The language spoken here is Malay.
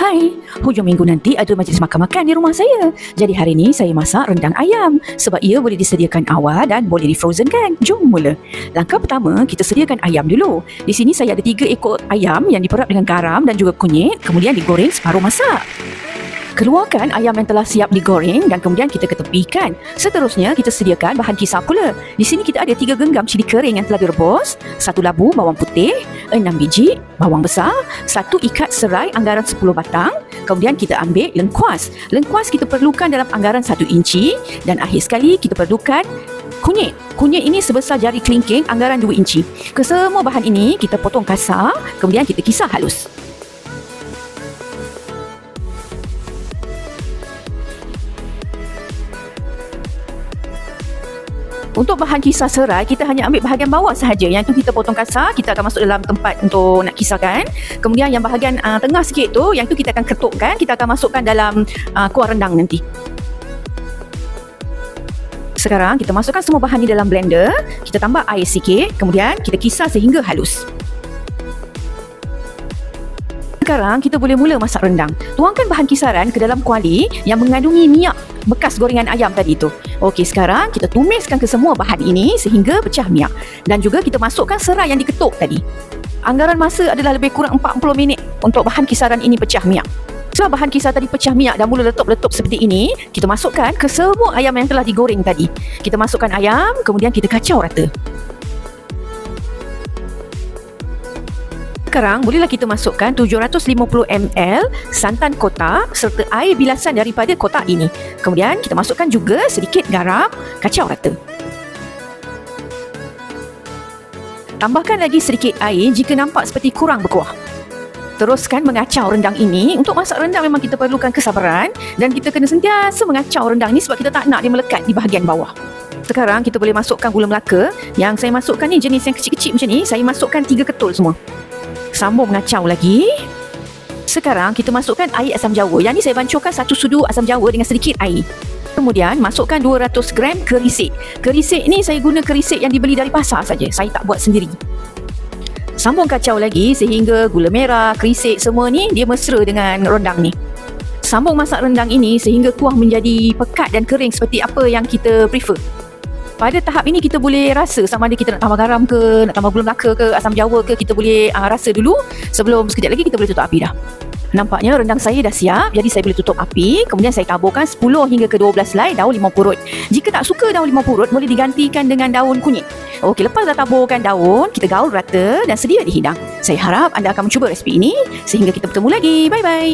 Hai, hujung minggu nanti ada majlis makan-makan di rumah saya. Jadi hari ni saya masak rendang ayam sebab ia boleh disediakan awal dan boleh difrozenkan. Jom mula. Langkah pertama, kita sediakan ayam dulu. Di sini saya ada 3 ekor ayam yang diperap dengan garam dan juga kunyit, kemudian digoreng separuh masak. Keluarkan ayam yang telah siap digoreng dan kemudian kita ketepikan. Seterusnya, kita sediakan bahan kisar pula. Di sini kita ada 3 genggam cili kering yang telah direbus, 1 labu bawang putih, 6 biji bawang besar, 1 ikat serai anggaran 10 batang. Kemudian kita ambil lengkuas. Lengkuas kita perlukan dalam anggaran 1 inci dan akhir sekali kita perlukan kunyit. Kunyit ini sebesar jari kelingking anggaran 2 inci. Kesemua bahan ini kita potong kasar, kemudian kita kisar halus. Untuk bahan kisar serai, kita hanya ambil bahagian bawah sahaja. Yang tu kita potong kasar, kita akan masuk dalam tempat untuk nak kisarkan. Kemudian yang bahagian tengah sikit tu, yang tu kita akan ketukkan, kita akan masukkan dalam kuah rendang nanti. Sekarang kita masukkan semua bahan ni dalam blender. Kita tambah air sikit, kemudian kita kisar sehingga halus. Sekarang kita boleh mula masak rendang. Tuangkan bahan kisaran ke dalam kuali yang mengandungi minyak bekas gorengan ayam tadi tu. Okey, sekarang kita tumiskan ke semua bahan ini sehingga pecah minyak. Dan juga kita masukkan serai yang diketuk tadi. Anggaran masa adalah lebih kurang 40 minit untuk bahan kisaran ini pecah minyak. Setelah bahan kisar tadi pecah minyak dan mula letup-letup seperti ini, kita masukkan ke semua ayam yang telah digoreng tadi. Kita masukkan ayam, kemudian kita kacau rata. Sekarang bolehlah kita masukkan 750 ml santan kotak serta air bilasan daripada kotak ini. Kemudian kita masukkan juga sedikit garam, kacau rata. Tambahkan lagi sedikit air jika nampak seperti kurang berkuah. Teruskan mengacau rendang ini. Untuk masak rendang memang kita perlukan kesabaran dan kita kena sentiasa mengacau rendang ini sebab kita tak nak dia melekat di bahagian bawah. Sekarang kita boleh masukkan gula melaka. Yang saya masukkan ni jenis yang kecil-kecil macam ni. Saya masukkan 3 ketul semua. Sambung mengacau lagi. Sekarang kita masukkan air asam jawa. Yang ni saya bancurkan 1 sudu asam jawa dengan sedikit air. Kemudian masukkan 200 gram kerisik. Kerisik ni saya guna kerisik yang dibeli dari pasar saja. Saya tak buat sendiri. Sambung kacau lagi sehingga gula merah, kerisik semua ni dia mesra dengan rendang ni. Sambung masak rendang ini sehingga kuah menjadi pekat dan kering seperti apa yang kita prefer. Pada tahap ini kita boleh rasa sama ada kita nak tambah garam ke, nak tambah gula melaka ke, asam jawa ke, kita boleh rasa dulu sebelum sekejap lagi kita boleh tutup api dah. Nampaknya rendang saya dah siap, jadi saya boleh tutup api. Kemudian saya taburkan 10 hingga ke 12 helai daun limau purut. Jika tak suka daun limau purut, boleh digantikan dengan daun kunyit. Okey, lepas dah taburkan daun, kita gaul rata dan sedia dihidang. Saya harap anda akan mencuba resipi ini. Sehingga kita bertemu lagi. Bye-bye.